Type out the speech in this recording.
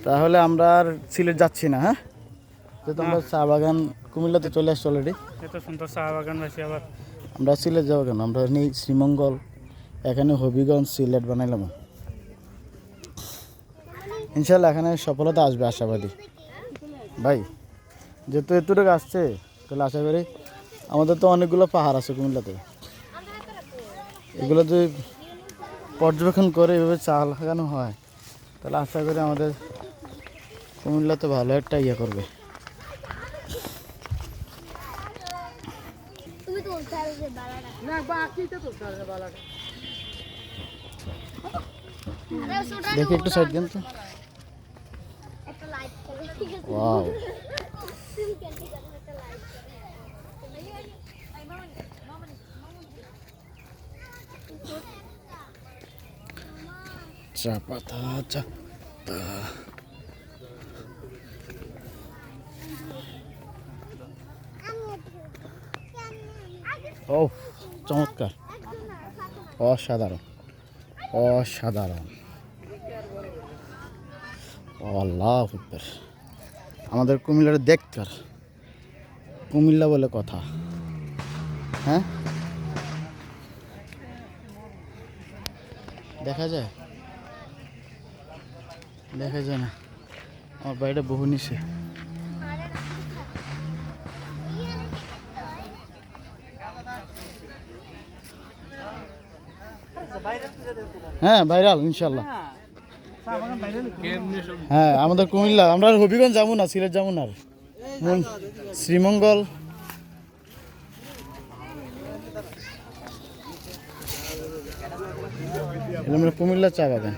তাহলে আমরা আর সিলেট যাচ্ছি না, হ্যাঁ? যে তোমরা চা বাগান কুমিল্লাতে চলে আসছো অলরেডি। এত সুন্দর চা বাগান বেশি আবার আমরা সিলেট যাবো কেন? আমরা নেই শ্রীমঙ্গল, এখানে হবিগঞ্জ, সিলেট বানাইলাম। ইনশাল্লাহ এখানে সফলতা আসবে, আশাবাদী ভাই। যেহেতু এতটুকু আসছে তাহলে আশা করি, আমাদের তো অনেকগুলো পাহাড় আছে কুমিল্লাতে, এগুলো যদি পর্যবেক্ষণ করে এভাবে চা লাগানো হয় তাহলে আশা করি আমাদের কুমিল্লাতে ভালো একটা ইয়ে করবে। দেখি একটু সাইড দেন তো। ওয়াও, চা পাতা, চা পাতা। ও চমৎকার, অসাধারণ অসাধারণ। আল্লাহু আকবার। আমাদের কুমিল্লার দেখতে, কুমিল্লা বলে কথা, হ্যাঁ? দেখা যায় দেখা যায় না, আমার বাড়িটা বহু নিচে। হ্যাঁ ভাইরাল ইনশাল্লাহ। হ্যাঁ আমাদের কুমিল্লা, আমরা হবিগঞ্জ যাবো না, সিলেট যাবো না, শ্রীমঙ্গল। আমরা কুমিল্লা চা বাগান।